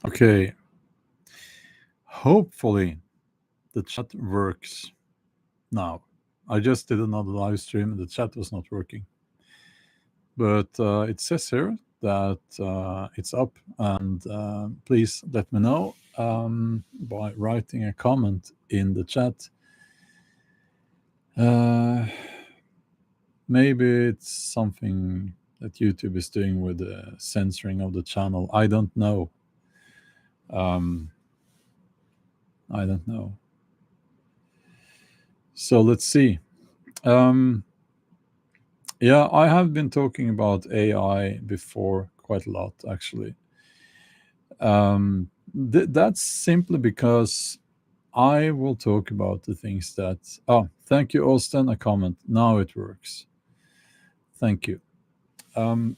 Okay, hopefully the chat works now. I just did another live stream and the chat was not working. But it says here that it's up, and please let me know by writing a comment in the chat. Maybe it's something that YouTube is doing with the censoring of the channel. I don't know. I don't know. So let's see. Yeah, I have been talking about AI before quite a lot, actually. That's simply because I will talk about the things that. Oh, thank you, Austin. A comment. Now it works. Thank you. AI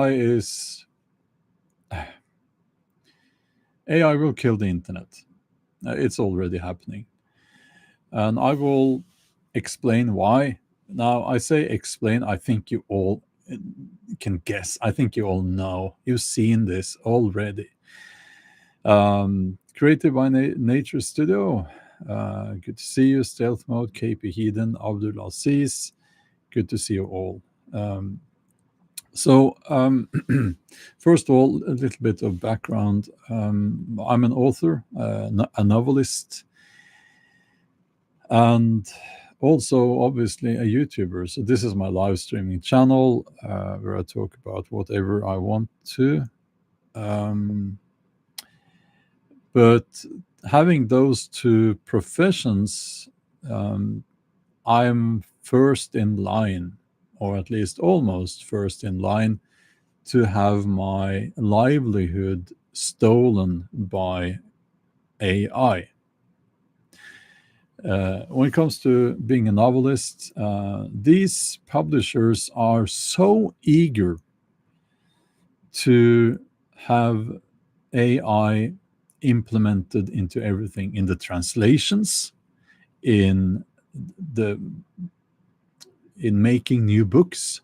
is. AI will kill the internet. It's already happening. And I will explain why. Now, I say explain, I think you all can guess. I think you all know. You've seen this already. Created by Nature Studio. Good to see you, Stealth Mode, KP Heathen, Abdul Aziz. Good to see you all. So, first of all, a little bit of background. I'm an author, a novelist, and also obviously a YouTuber. So this is my live streaming channel where I talk about whatever I want to. But having those two professions, I'm first in line, or at least almost first in line, to have my livelihood stolen by AI. When it comes to being a novelist, these publishers are so eager to have AI implemented into everything, in the translations, in making new books.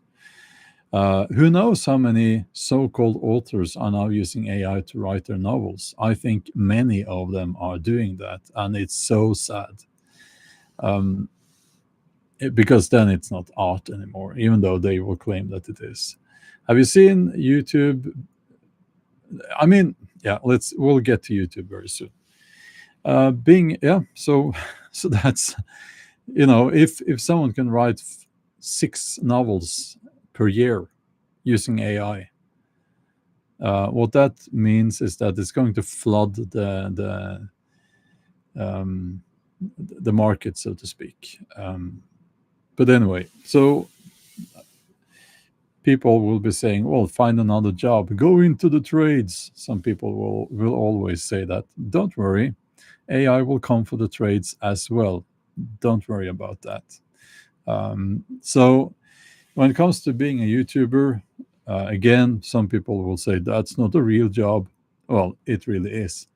Who knows how many so-called authors are now using AI to write their novels? I think many of them are doing that, and it's so sad. Because then it's not art anymore, even though they will claim that it is. Have you seen YouTube? I mean, yeah, we'll get to YouTube very soon. So that's, if someone can write 6 novels per year using AI, what that means is that it's going to flood the market, so to speak. But anyway, so people will be saying, well, find another job, go into the trades. Some people will always say that. Don't worry, AI will come for the trades as well. Don't worry about that. So when it comes to being a YouTuber, again, some people will say that's not a real job. Well, it really is.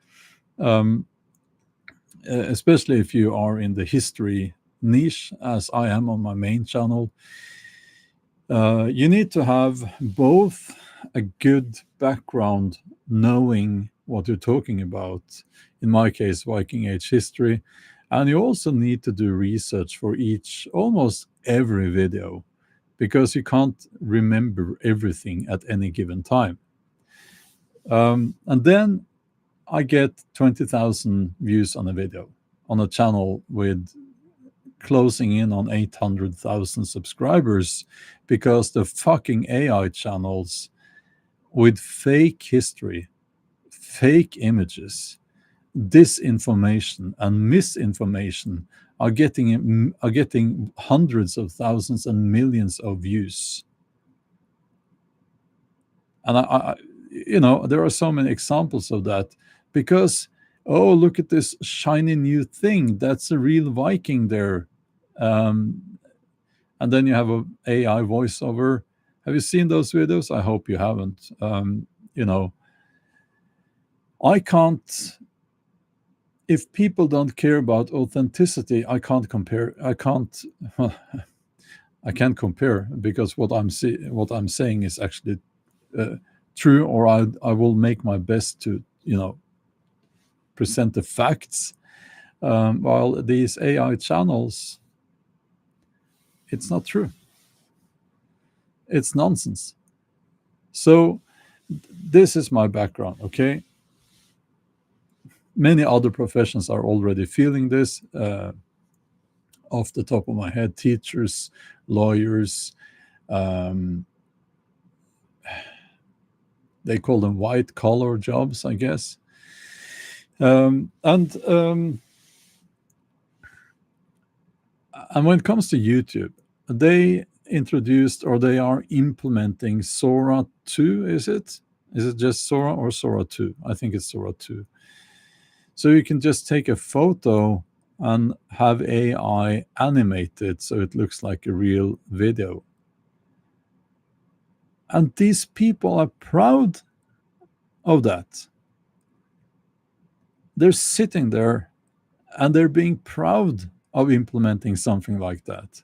Especially if you are in the history niche, as I am on my main channel. You need to have both a good background, knowing what you're talking about, in my case, Viking Age history, and you also need to do research for almost every video, because you can't remember everything at any given time. And then I get 20,000 views on a video on a channel with closing in on 800,000 subscribers, because the fucking AI channels with fake history, fake images, disinformation, and misinformation are getting hundreds of thousands and millions of views. And there are so many examples of that, because, oh, look at this shiny new thing, that's a real Viking there. And then you have a AI voiceover. Have you seen those videos? I hope you haven't. I can't. If people don't care about authenticity, I can't compare. I can't. I can't compare, because what I'm saying is actually true, or I will make my best to, present the facts. While these AI channels, it's not true. It's nonsense. So this is my background, okay? Many other professions are already feeling this. Off the top of my head, teachers, lawyers, um, they call them white collar jobs, I guess. And when it comes to YouTube, they introduced, or they are implementing Sora 2, is it? Is it just Sora or Sora 2? I think it's Sora 2. So you can just take a photo and have AI animate it so it looks like a real video. And these people are proud of that. They're sitting there and they're being proud of implementing something like that.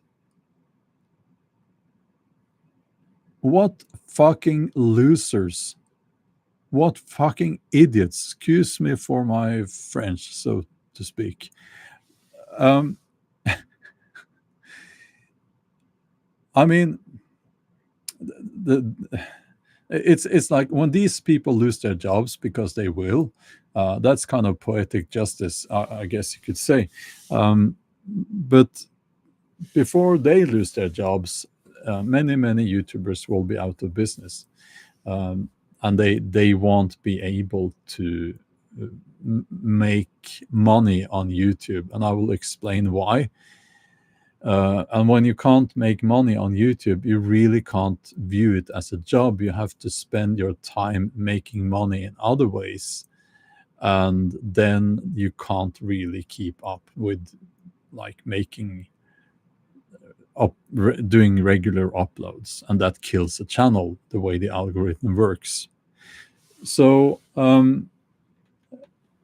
What fucking losers. What fucking idiots. Excuse me for my French, so to speak. Um, I mean, the it's like when these people lose their jobs, because they will. That's kind of poetic justice, I guess you could say. But before they lose their jobs, many YouTubers will be out of business, and they won't be able to make money on YouTube, and I will explain why. And when you can't make money on YouTube, you really can't view it as a job. You have to spend your time making money in other ways, and then you can't really keep up with like making up doing regular uploads, and that kills a channel the way the algorithm works. So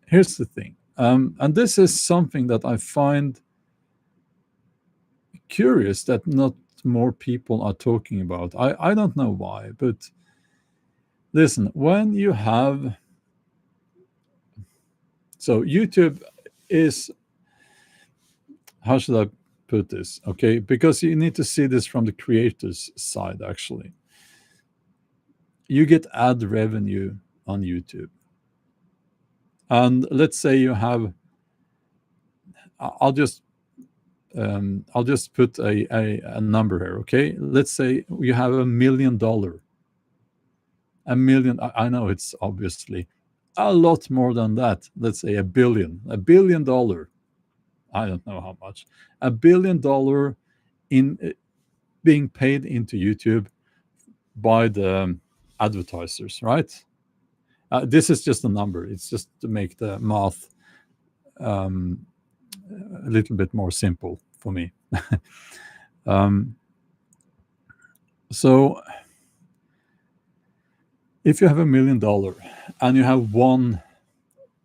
here's the thing, and this is something that I find curious that not more people are talking about. I don't know why, but listen, when you have, so YouTube is, how should I put this? Okay, because you need to see this from the creator's side, actually. You get ad revenue on YouTube. And let's say you have, I'll just put a number here, okay? Let's say you have $1 million. A million, I know it's obviously a lot more than that. Let's say $1 billion. I don't know how much. $1 billion in being paid into YouTube by the advertisers, right? This is just a number. It's just to make the math a little bit more simple for me. So if you have $1 million and you have one,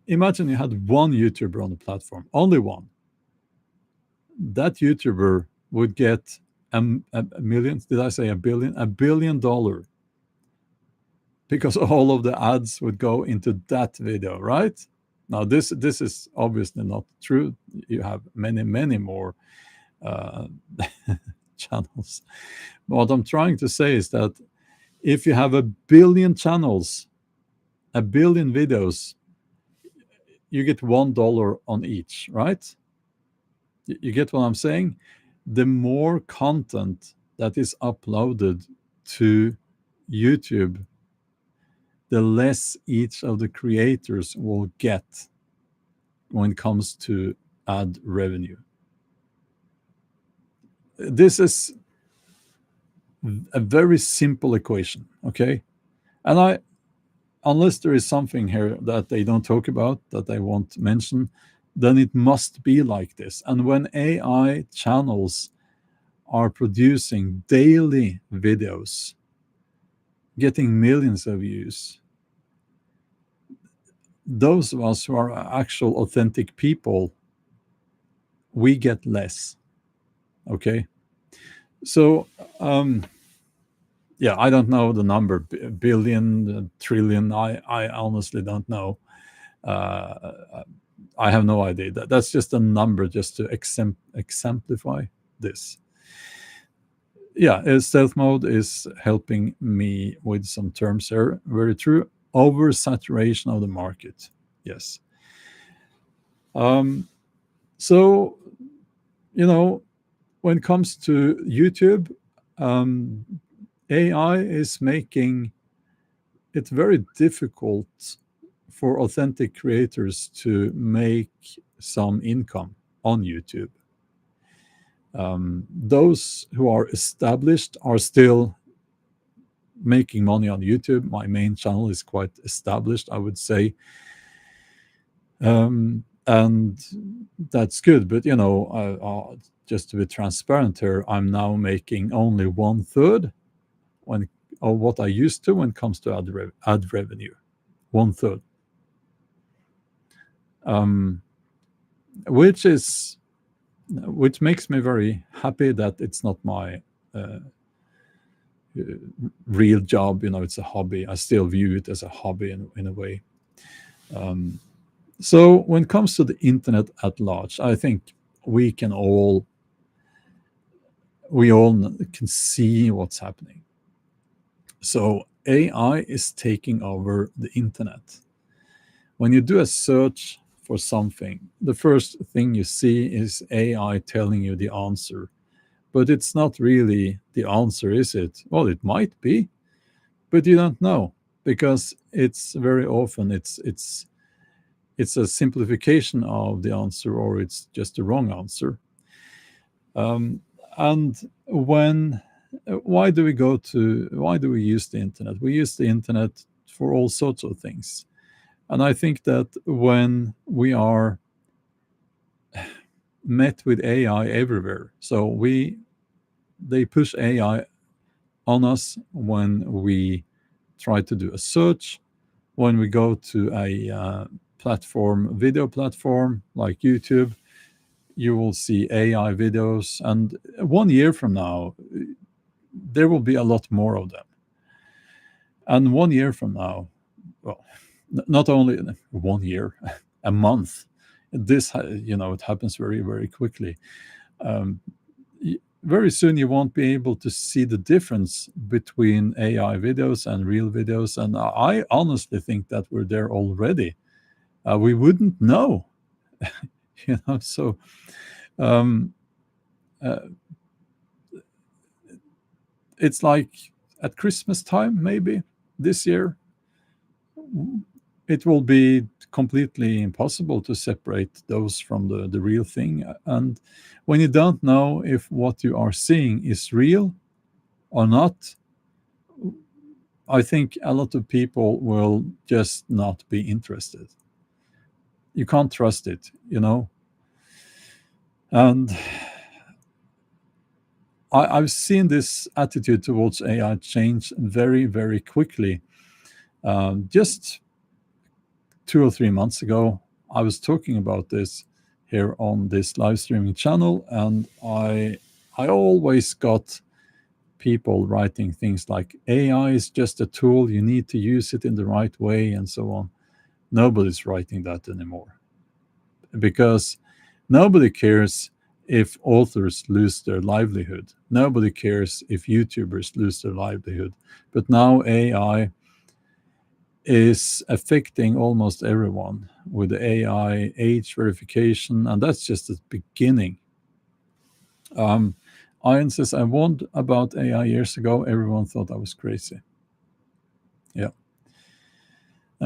imagine you had one YouTuber on the platform, only one. That YouTuber would get a million. Did I say a billion? $1 billion, because all of the ads would go into that video, right? Now, this is obviously not true. You have many more channels. But what I'm trying to say is that if you have 1 billion channels, 1 billion videos, you get $1 on each, right? You get what I'm saying? The more content that is uploaded to YouTube, the less each of the creators will get when it comes to ad revenue. This is a very simple equation, okay? And unless there is something here that they don't talk about, that they won't mention, then it must be like this. And when AI channels are producing daily videos, getting millions of views, those of us who are actual authentic people, we get less. Okay? So Yeah, I don't know the number, billion, trillion. I honestly don't know. Uh, I have no idea. That's just a number just to exemplify this. Yeah, stealth mode is helping me with some terms here. Very true. Oversaturation of the market. Yes. Um, so, you know, when it comes to YouTube, um, AI is making it very difficult for authentic creators to make some income on YouTube. Those who are established are still making money on YouTube. My main channel is quite established, I would say. And that's good. But, just to be transparent here, I'm now making only one third when of what I used to when it comes to ad revenue. One third. Um, which is which makes me very happy that it's not my uh, real job. It's a hobby. I still view it as a hobby in a way. So when it comes to the internet at large, I think we can all we all can see what's happening. So AI is taking over the internet. When you do a search for something, the first thing you see is AI telling you the answer. But it's not really the answer, is it? Well, it might be, but you don't know, because it's very often it's a simplification of the answer, or it's just the wrong answer. And when why do we use the internet? We use the internet for all sorts of things. And I think that when we are met with AI everywhere, so they push AI on us when we try to do a search, when we go to a video platform like YouTube, you will see AI videos, and 1 year from now, there will be a lot more of them. And 1 year from now, well, not only 1 year, a month. It happens very, very quickly. Um, very soon, you won't be able to see the difference between AI videos and real videos. And I honestly think that we're there already. We wouldn't know, So, um, uh, it's like at Christmas time, maybe this year, it will be completely impossible to separate those from the real thing. And when you don't know if what you are seeing is real or not, I think a lot of people will just not be interested. You can't trust it. And I've seen this attitude towards AI change very, very quickly. Just 2 or 3 months ago, I was talking about this here on this live streaming channel, and I always got people writing things like AI is just a tool, you need to use it in the right way, and so on. Nobody's writing that anymore, because nobody cares if authors lose their livelihood. Nobody cares if YouTubers lose their livelihood. But now AI is affecting almost everyone with the AI age verification, and that's just the beginning. Ian says, I warned about AI years ago. Everyone thought I was crazy. Yeah.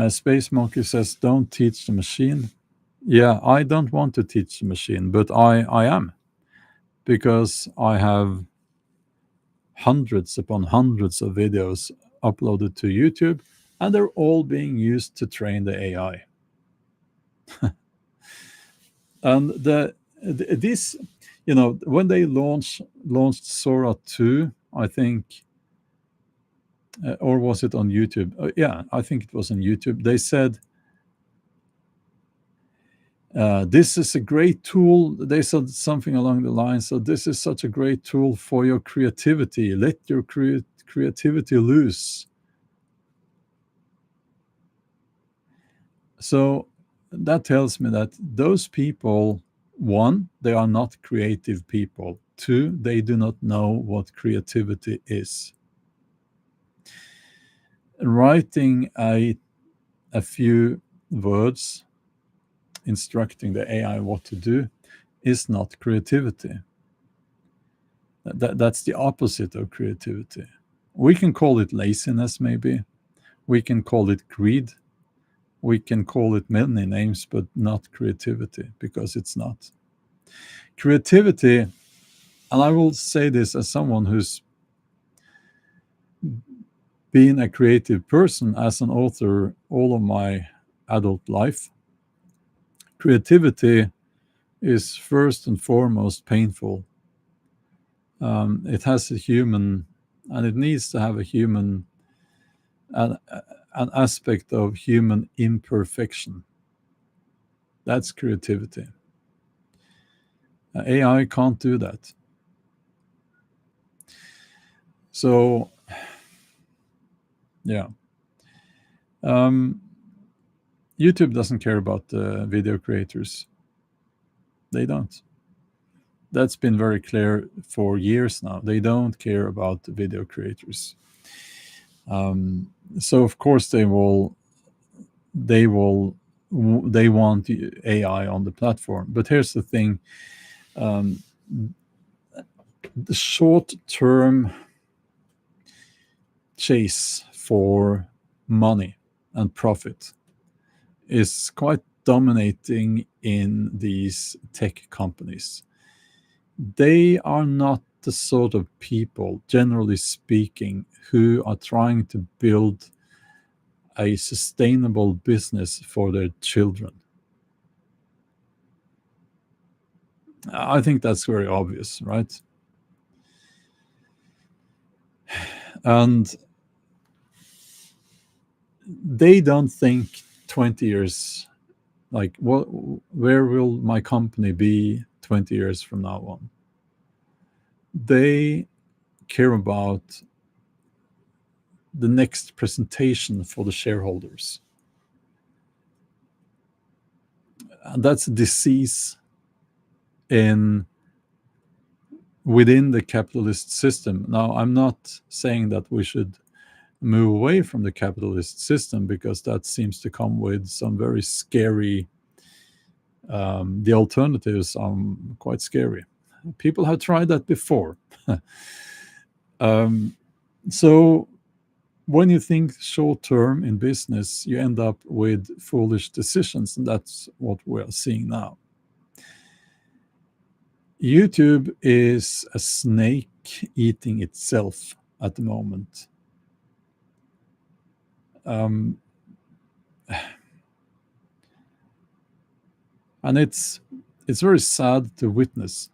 Space Monkey says, don't teach the machine. Yeah, I don't want to teach the machine, but I am, because I have hundreds upon hundreds of videos uploaded to YouTube, and they're all being used to train the AI. And this, when they launched Sora 2, I think, or was it on YouTube? Yeah, I think it was on YouTube. They said, this is a great tool. They said something along the lines, so this is such a great tool for your creativity. Let your creativity loose. So that tells me that those people, one, they are not creative people. Two, they do not know what creativity is. Writing a few words instructing the AI what to do is not creativity. That's the opposite of creativity. We can call it laziness, maybe. We can call it greed. We can call it many names, but not creativity, because it's not. Creativity, and I will say this as someone who's been a creative person as an author all of my adult life, creativity is first and foremost painful. It has a human, and it needs to have a human, an aspect of human imperfection. That's creativity. AI can't do that. So, yeah. YouTube doesn't care about video creators. They don't. That's been very clear for years now. They don't care about the video creators. So of course they want AI on the platform. But here's the thing: the short-term chase for money and profit is quite dominating in these tech companies. They are not the sort of people, generally speaking, who are trying to build a sustainable business for their children. I think that's very obvious, right? And they don't think 20 years, like, where will my company be 20 years from now on? They care about the next presentation for the shareholders. And that's a disease within the capitalist system. Now, I'm not saying that we should move away from the capitalist system, because that seems to come with some very scary, the alternatives are quite scary. People have tried that before. So when you think short term in business, you end up with foolish decisions, and that's what we're seeing now. YouTube is a snake eating itself at the moment. And it's very sad to witness.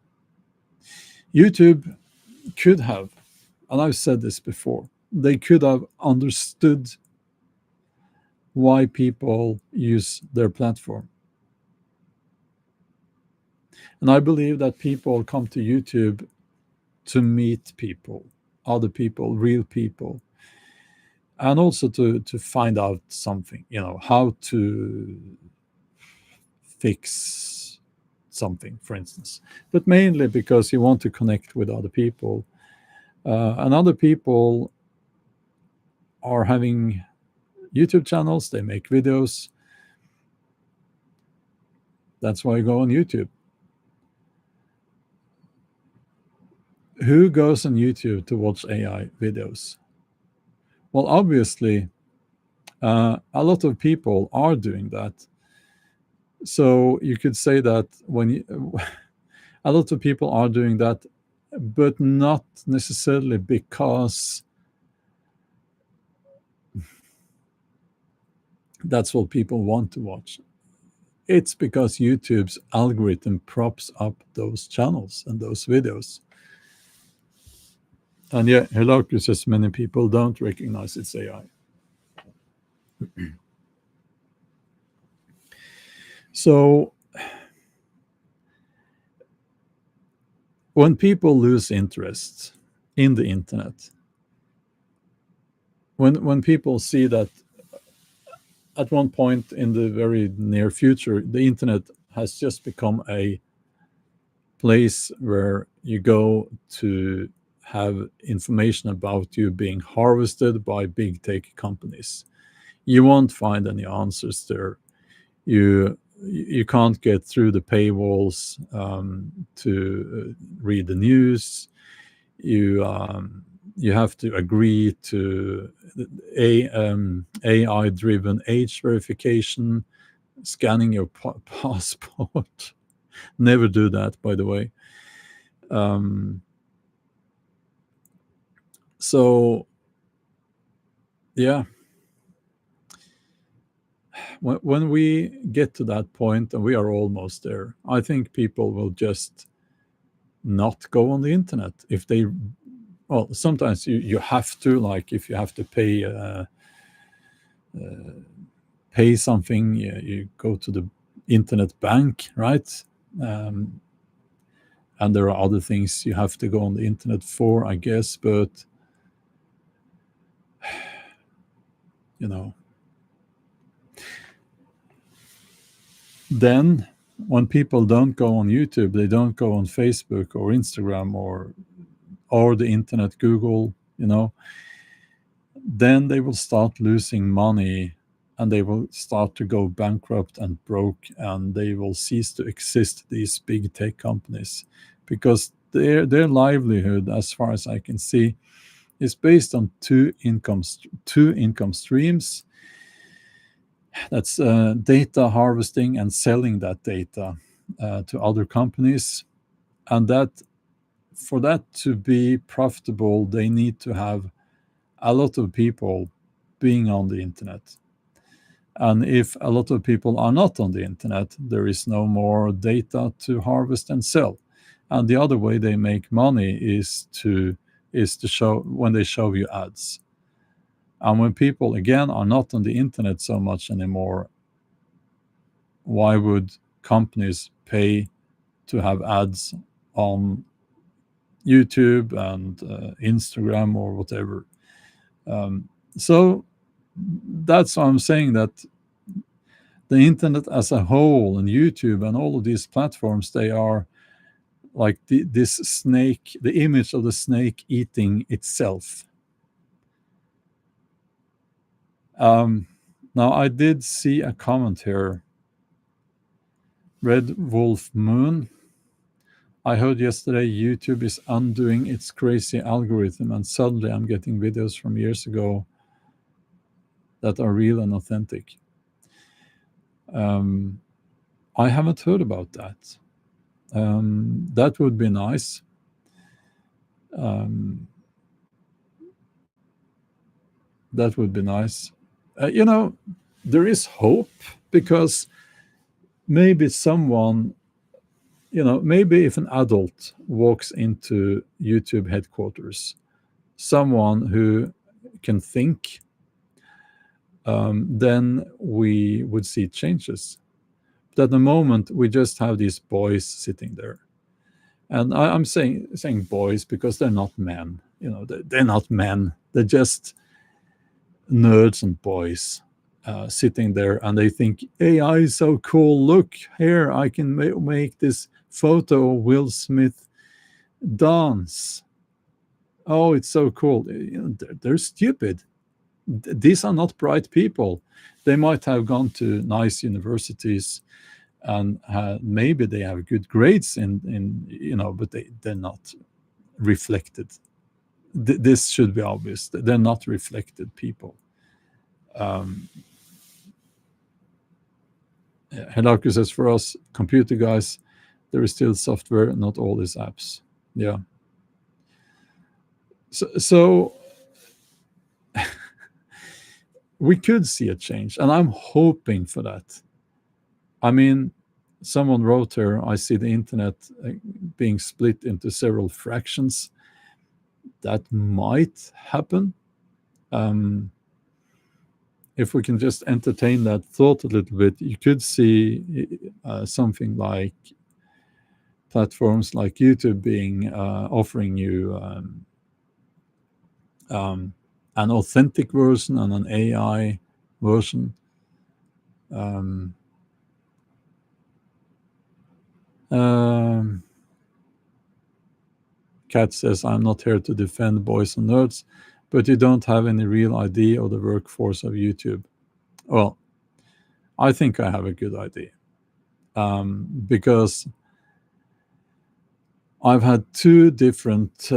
YouTube could have, and I've said this before, they could have understood why people use their platform. And I believe that people come to YouTube to meet people, other people, real people, and also to find out something, how to fix something, for instance. But mainly because you want to connect with other people. And other people are having YouTube channels, they make videos. That's why you go on YouTube. Who goes on YouTube to watch AI videos? Well, obviously, a lot of people are doing that. So you could say that a lot of people are doing that, but not necessarily because that's what people want to watch. It's because YouTube's algorithm props up those channels and those videos. And yeah, Helarcus says many people don't recognize it's AI. So when people lose interest in the internet, when people see that at one point in the very near future, the internet has just become a place where you go to have information about you being harvested by big tech companies. You won't find any answers there. You can't get through the paywalls to read the news. You have to agree to AI-driven age verification, scanning your passport. Never do that, by the way. So yeah, when we get to that point, and we are almost there, I think people will just not go on the internet if they. Well, sometimes you have to, like if you have to pay something, you go to the internet bank, right? Um, and there are other things you have to go on the internet for, I guess. But you know, then when people don't go on YouTube, they don't go on Facebook or Instagram or the internet, Google, then they will start losing money, and they will start to go bankrupt and broke, and they will cease to exist, these big tech companies, because their livelihood, as far as I can see, is based on two income streams. That's data harvesting and selling that data to other companies. And that for that to be profitable, they need to have a lot of people being on the internet. And if a lot of people are not on the internet, there is no more data to harvest and sell. And the other way they make money is to show when they show you ads. And when people again are not on the internet so much anymore, why would companies pay to have ads on YouTube and Instagram or whatever? So that's why I'm saying that the internet as a whole and YouTube and all of these platforms, they are like this snake, the image of the snake eating itself. Now, I did see a comment here. Red Wolf Moon. I heard yesterday YouTube is undoing its crazy algorithm, and suddenly I'm getting videos from years ago that are real and authentic. I haven't heard about that. That would be nice. That would be nice. There is hope, because maybe someone, maybe if an adult walks into YouTube headquarters, someone who can think, then we would see changes. But at the moment, we just have these boys sitting there. And I'm saying boys because they're not men. They're not men. They're just nerds and boys sitting there, and they think AI is so cool. Look here, I can make this photo of Will Smith dance. Oh, it's so cool. They're stupid. These are not bright people. They might have gone to nice universities, and maybe they have good grades but they're not reflected. This should be obvious. They're not reflected people. Hedarku says, for us computer guys, there is still software, not all these apps. Yeah. So we could see a change, and I'm hoping for that. I mean, someone wrote here, I see the internet being split into several fractions. That might happen. If we can just entertain that thought a little bit, you could see something like platforms like YouTube being offering you an authentic version and an AI version. Um, um, Kat says, I'm not here to defend boys and nerds, but you don't have any real idea of the workforce of YouTube. Well, I think I have a good idea. Because I've had two different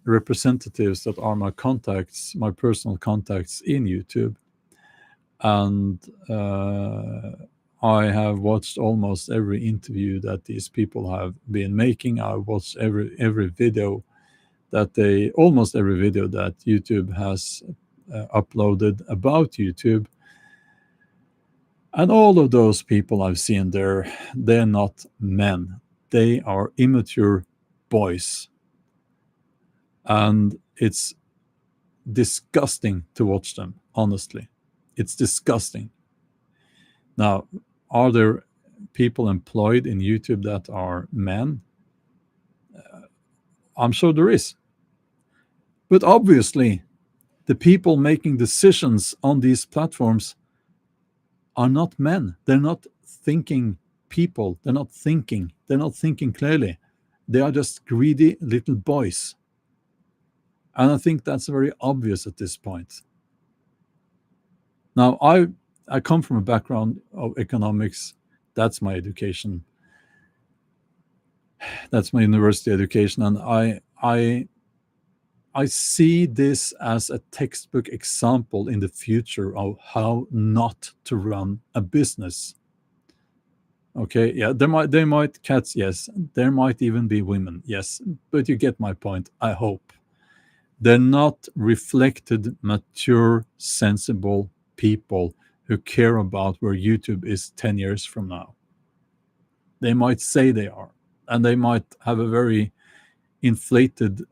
representatives that are my contacts, my personal contacts in YouTube. And I have watched almost every interview that these people have been making. I watched every video almost every video that YouTube has uploaded about YouTube. And all of those people I've seen there, they're not men. They are immature boys. And it's disgusting to watch them, honestly. It's disgusting. Now, are there people employed in YouTube that are men? I'm sure there is. But obviously, the people making decisions on these platforms are not men. They're not thinking people. They're not thinking. They're not thinking clearly. They are just greedy little boys. And I think that's very obvious at this point. Now, I come from a background of economics. That's my education. That's my university education. And I see this as a textbook example in the future of how not to run a business. Okay, yeah, they might cats, yes. There might even be women, yes. But you get my point, I hope. They're not reflected, mature, sensible people who care about where YouTube is 10 years from now. They might say they are, and they might have a very inflated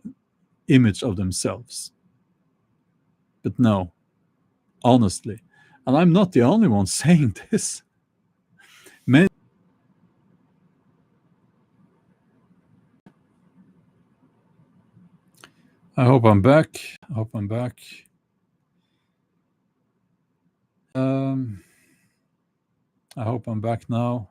image of themselves. But no, honestly, and I'm not the only one saying this. Many I hope I'm back. I hope I'm back. Um, I hope I'm back now.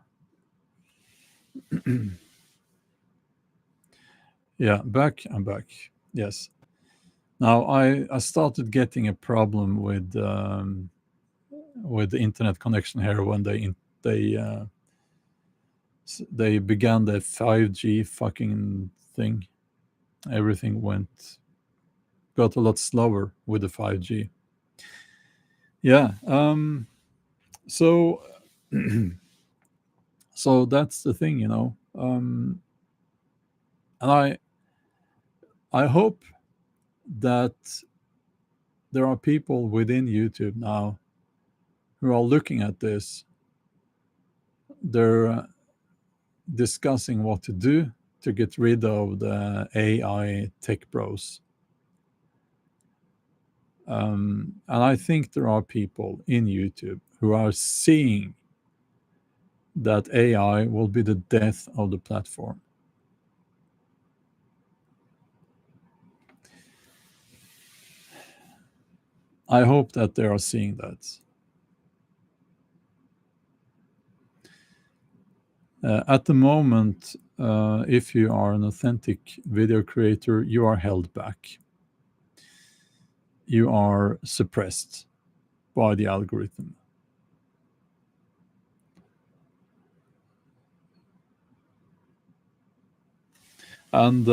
Yeah, back. I'm back. Yes. Now I started getting a problem with the internet connection here when they began the 5G fucking thing. Everything got a lot slower with the 5G. Yeah. So so that's the thing, and I hope that there are people within YouTube now who are looking at this. They're discussing what to do to get rid of the AI tech bros. And I think there are people in YouTube who are seeing that AI will be the death of the platform. I hope that they are seeing that. At the moment, if you are an authentic video creator, you are held back. You are suppressed by the algorithm. And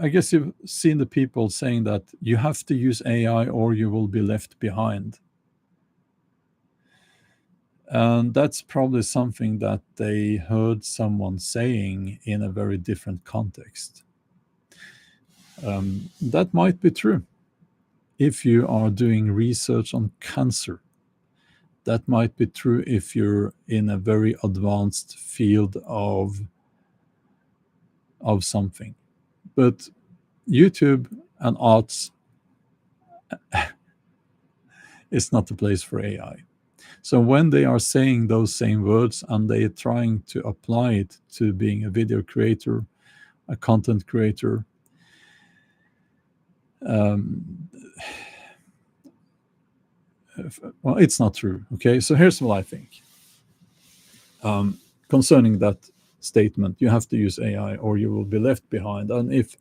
I guess you've seen the people saying that you have to use AI or you will be left behind. And that's probably something that they heard someone saying in a very different context. That might be true. If you are doing research on cancer, that might be true if you're in a very advanced field of something. But YouTube and arts is not the place for AI. So when they are saying those same words and they are trying to apply it to being a video creator, a content creator, Um, well, it's not true. Okay, so here's what I think concerning that statement: you have to use AI or you will be left behind. And if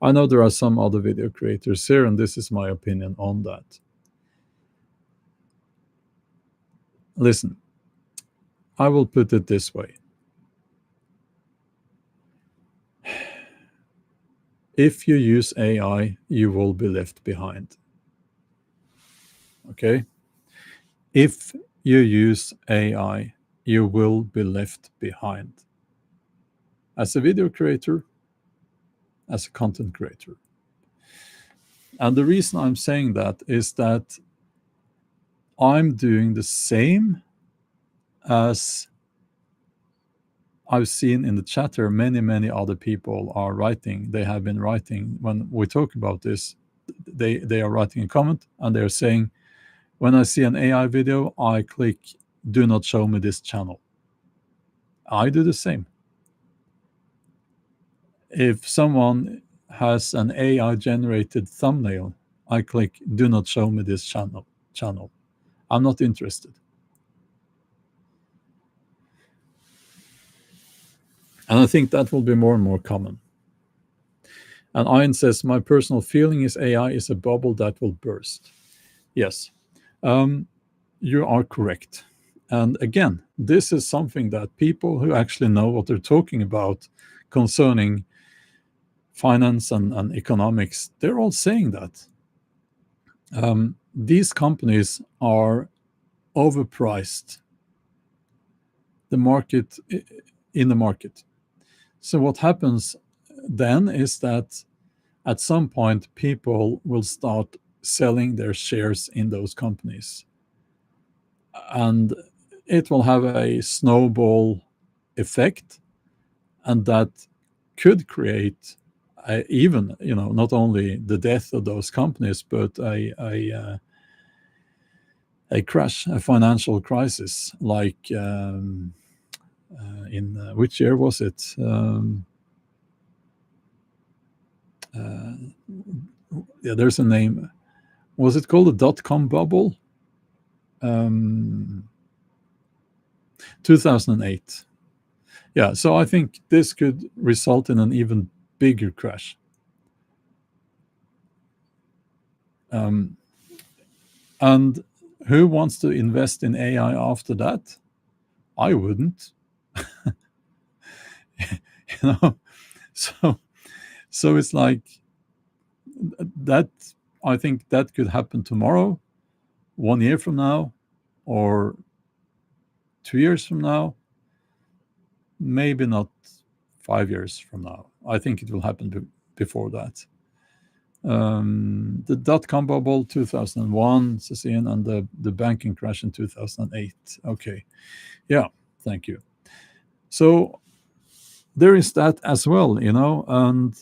I know there are some other video creators here, and this is my opinion on that. Listen, I will put it this way. If you use AI, you will be left behind. Okay? If you use AI, you will be left behind. As a video creator, as a content creator. And the reason I'm saying that is that I'm doing the same as I've seen in the chatter. Many other people are writing. They have been writing when we talk about this. They are writing a comment and they're saying, when I see an AI video, I click do not show me this channel. I do the same. If someone has an AI generated thumbnail, I click do not show me this channel. I'm not interested. And I think that will be more and more common. And Ian says, my personal feeling is AI is a bubble that will burst. Yes, you are correct. And again, this is something that people who actually know what they're talking about concerning finance and economics, they're all saying that. These companies are overpriced the market in the market. So what happens then is that at some point people will start selling their shares in those companies, and it will have a snowball effect, and that could create even not only the death of those companies, but a crash, a financial crisis, like in which year was it? Yeah, there's a name. Was it called the dot-com bubble? 2008. Yeah, so I think this could result in an even bigger crash. And who wants to invest in AI after that? I wouldn't. So it's like that. I think that could happen tomorrow, 1 year from now, or 2 years from now, maybe not 5 years from now. I think it will happen before that. The dot-com bubble 2001, Cecilia, and the banking crash in 2008. Okay, yeah, thank you. So there is that as well, and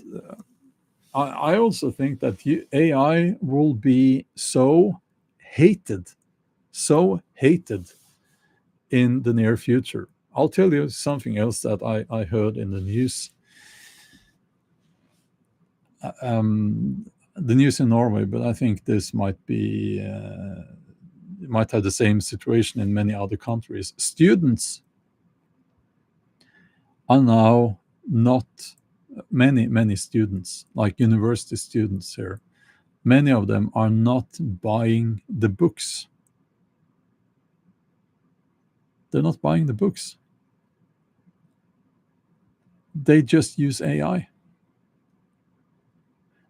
I also think that AI will be so hated in the near future. I'll tell you something else that I heard in the news. The news in Norway, but I think this might have the same situation in many other countries. Students are now not many students, like university students here. Many of them are not buying the books. They're not buying the books. They just use AI.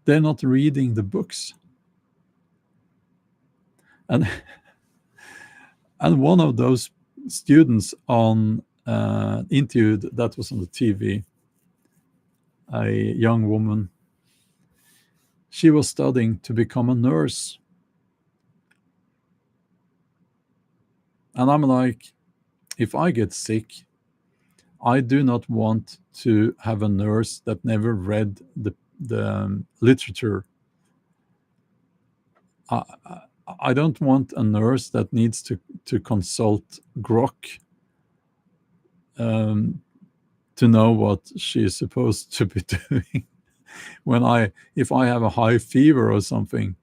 They're not reading the books. And one of those students interviewed, that was on the TV, a young woman. She was studying to become a nurse. And I'm like, if I get sick, I do not want to have a nurse that never read the literature. I don't want a nurse that needs to consult Grok to know what she is supposed to be doing. If I have a high fever or something,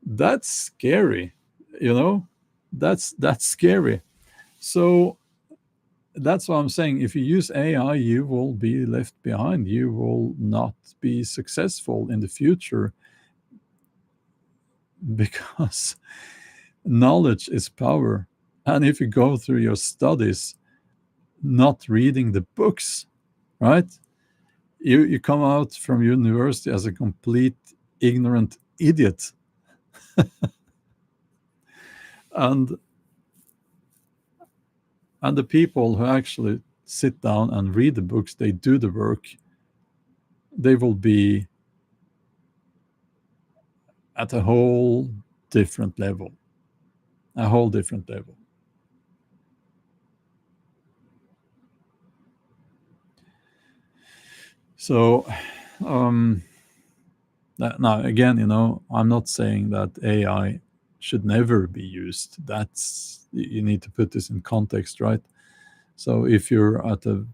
that's scary, you know. That's scary. So that's what I'm saying. If you use AI, you will be left behind. You will not be successful in the future because knowledge is power. And if you go through your studies not reading the books, right? You come out from university as a complete ignorant idiot. And the people who actually sit down and read the books, they do the work, they will be at a whole different level. A whole different level. So now again, I'm not saying that AI should never be used. That's, you need to put this in context, right? So if you're at a,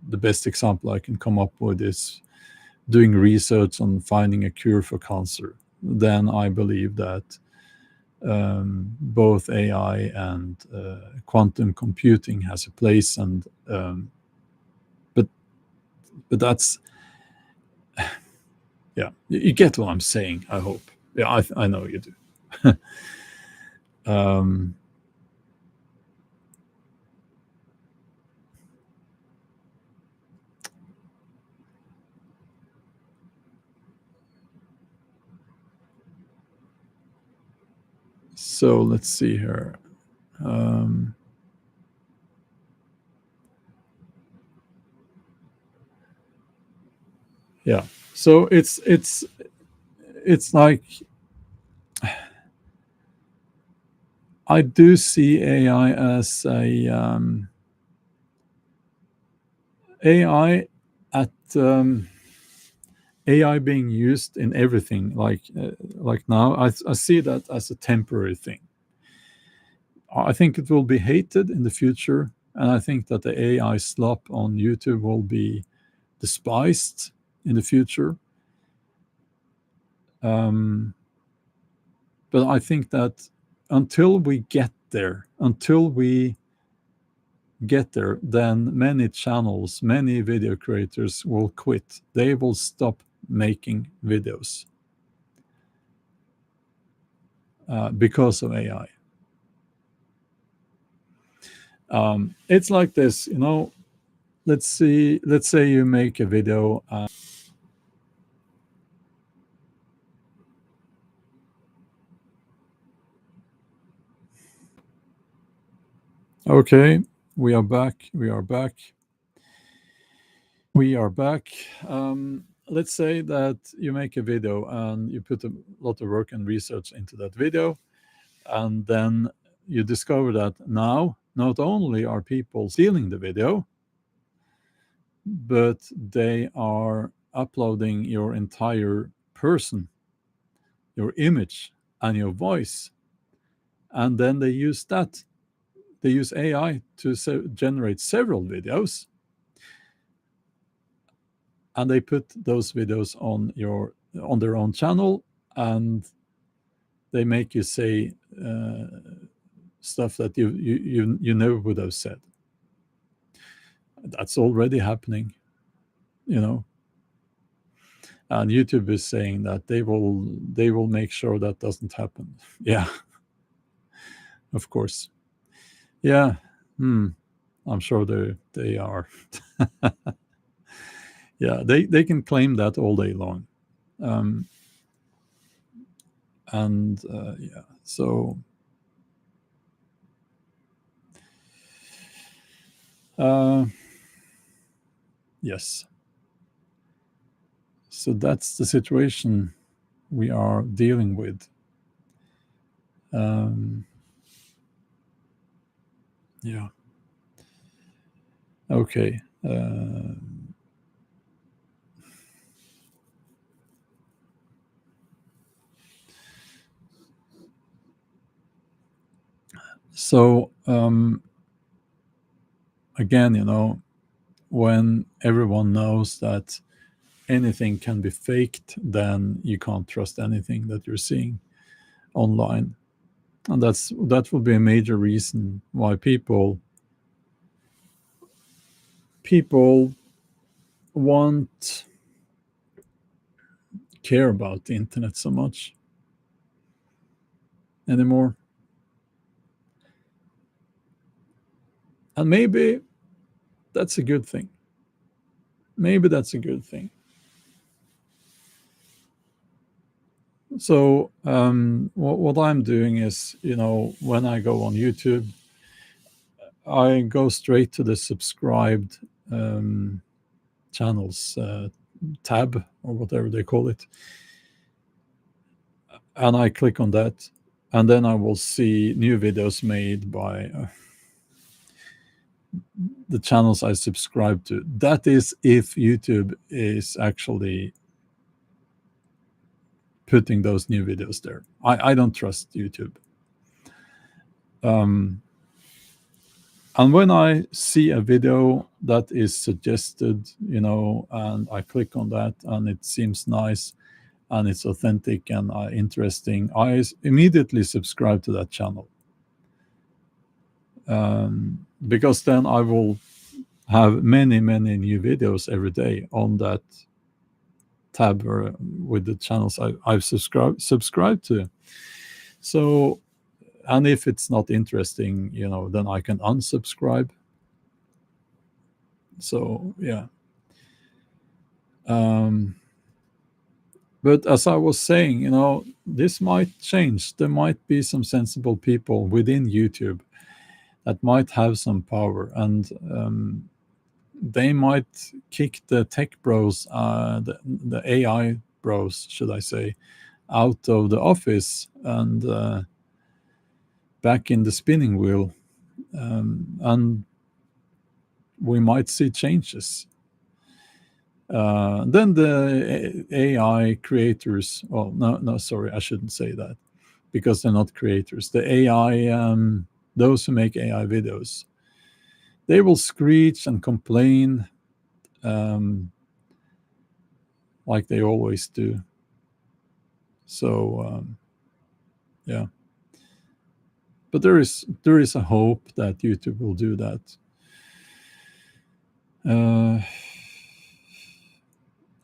the best example I can come up with is doing research on finding a cure for cancer, then I believe that both AI and quantum computing has a place, and but that's, yeah, you get what I'm saying. I hope. Yeah, I know you do. um, so let's see here. Um, yeah. So it's like, I do see AI as a AI at AI being used in everything. Like now, I see that as a temporary thing. I think it will be hated in the future, and I think that the AI slop on YouTube will be despised in the future. Um, but I think that until we get there, then many channels, many video creators will quit. They will stop making videos because of AI. It's like this, Let's say you make a video. Okay, we are back. We are back. Let's say that you make a video and you put a lot of work and research into that video, and then you discover that now not only are people stealing the video, but they are uploading your entire person, your image, and your voice. And then they use AI to generate several videos, and they put those videos on their own channel, and they make you say stuff that you never would have said. That's already happening, you know. And YouTube is saying that they will make sure that doesn't happen. Yeah, of course. Yeah, I'm sure they are. Yeah, they can claim that all day long. And yeah, so yes, so that's the situation we are dealing with. Yeah. Okay. So again, when everyone knows that anything can be faked, then you can't trust anything that you're seeing online. And that will be a major reason why people won't care about the internet so much anymore. And maybe that's a good thing. Maybe that's a good thing. So what I'm doing is, when I go on YouTube, I go straight to the subscribed channels tab, or whatever they call it, and I click on that, and then I will see new videos made by the channels I subscribe to. That is if YouTube is actually putting those new videos there. I don't trust YouTube. And when I see a video that is suggested, and I click on that and it seems nice and it's authentic and interesting, I immediately subscribe to that channel. Because then I will have many, many new videos every day on that tab, or with the channels I've subscribed to. So, and if it's not interesting, then I can unsubscribe. So, yeah. But as I was saying, this might change. There might be some sensible people within YouTube that might have some power, and they might kick the tech bros, the AI bros, should I say, out of the office and back in the spinning wheel. And we might see changes. Then the AI creators, well, no, sorry, I shouldn't say that, because they're not creators. The AI, those who make AI videos, they will screech and complain, like they always do. So, yeah. But there is a hope that YouTube will do that.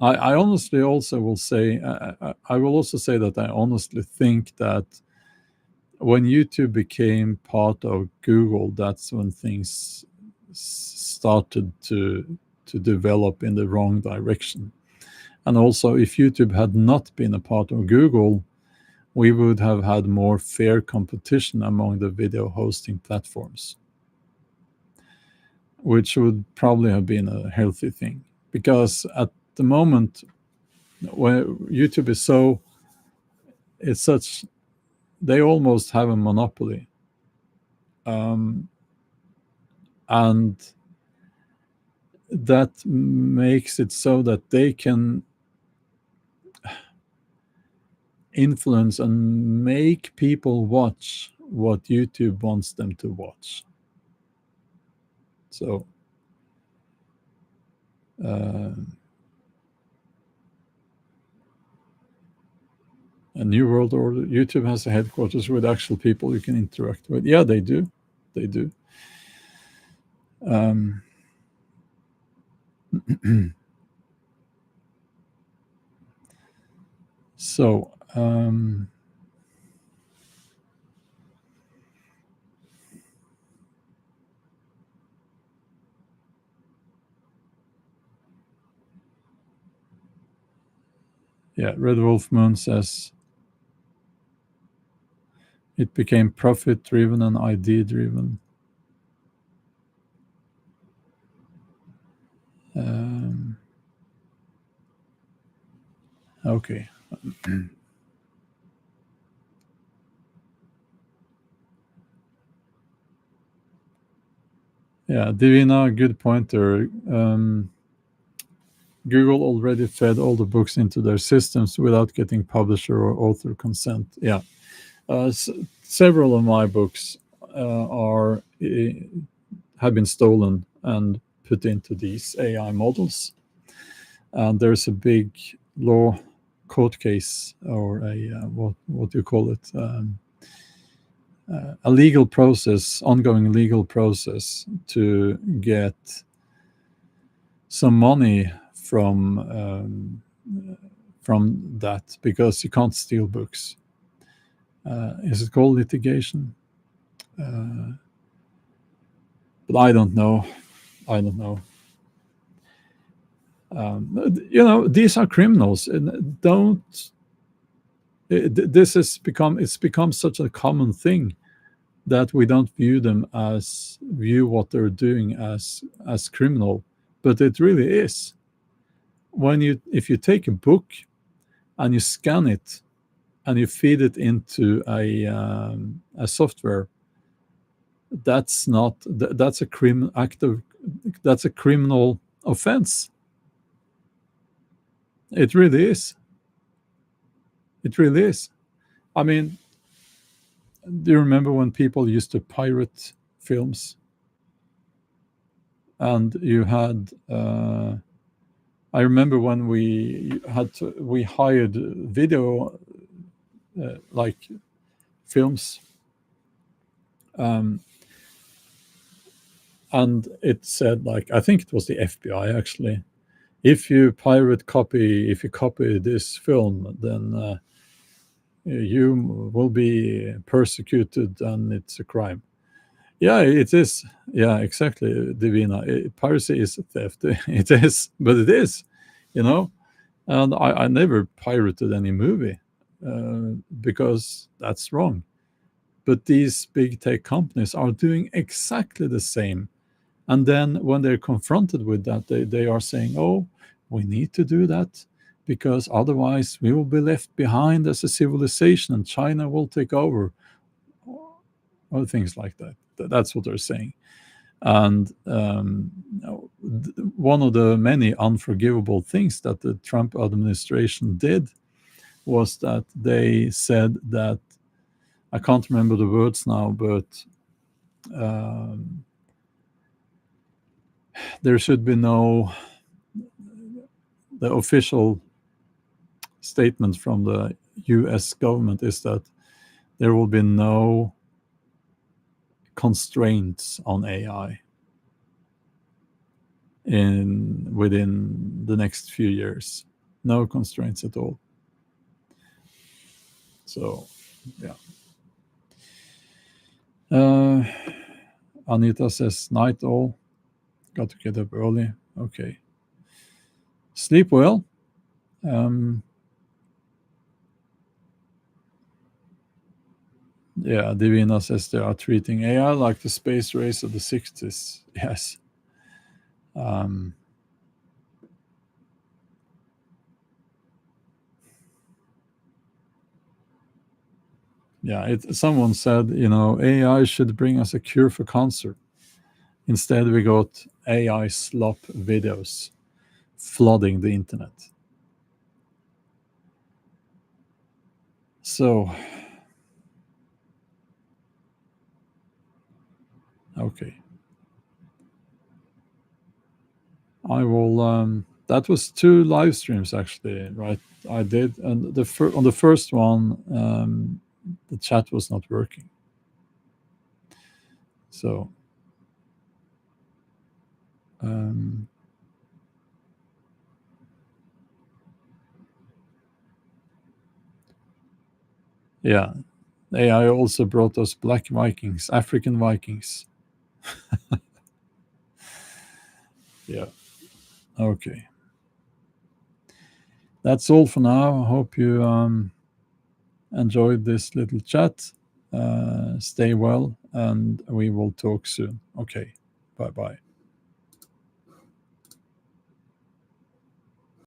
I honestly also will say, I will also say that I honestly think that when YouTube became part of Google, that's when things started to develop in the wrong direction. And also, if YouTube had not been a part of Google, we would have had more fair competition among the video hosting platforms, which would probably have been a healthy thing. Because at the moment, when YouTube is it's such, they almost have a monopoly. And that makes it so that they can influence and make people watch what YouTube wants them to watch. So, a new world order. YouTube has a headquarters with actual people you can interact with. Yeah, they do. They do. So, yeah, Red Wolf Moon says it became profit driven and ID driven. Okay. Yeah, Divina, good pointer. Google already fed all the books into their systems without getting publisher or author consent. Yeah, several of my books have been stolen, and put into these AI models. And there's a big law court case, or a what do you call it? A legal process, ongoing legal process, to get some money from that, because you can't steal books. Is it called litigation? But I don't know. These are criminals, and this has become such a common thing that we don't view what they're doing as criminal, but it really is. If you take a book and you scan it and you feed it into a software, that's a criminal offense. It really is. I mean, do you remember when people used to pirate films? And you had, I remember when we hired video, like films, and it said, like, I think it was the FBI actually, if you copy this film, then you will be persecuted and it's a crime. Yeah, it is. Yeah, exactly, Divina. Piracy is theft. It is, but it is, And I never pirated any movie because that's wrong. But these big tech companies are doing exactly the same. And then when they're confronted with that, they are saying, oh, we need to do that because otherwise we will be left behind as a civilization and China will take over, or things like that. That's what they're saying. And one of the many unforgivable things that the Trump administration did was that they said that, I can't remember the words now, but there should be the official statement from the US government is that there will be no constraints on AI within the next few years. No constraints at all. So, yeah. Anita says, night all. Got to get up early. Okay. Sleep well. Yeah, Divina says they are treating AI like the space race of the 60s. Yes. Yeah, someone said, AI should bring us a cure for cancer. Instead, we got AI slop videos flooding the internet. So, okay. I will. That was 2 live streams actually, right? I did, and on the first one, the chat was not working. So, yeah, AI also brought us black Vikings, African Vikings. Yeah. Okay. That's all for now. I hope you enjoyed this little chat. Stay well, and we will talk soon. Okay. Bye-bye.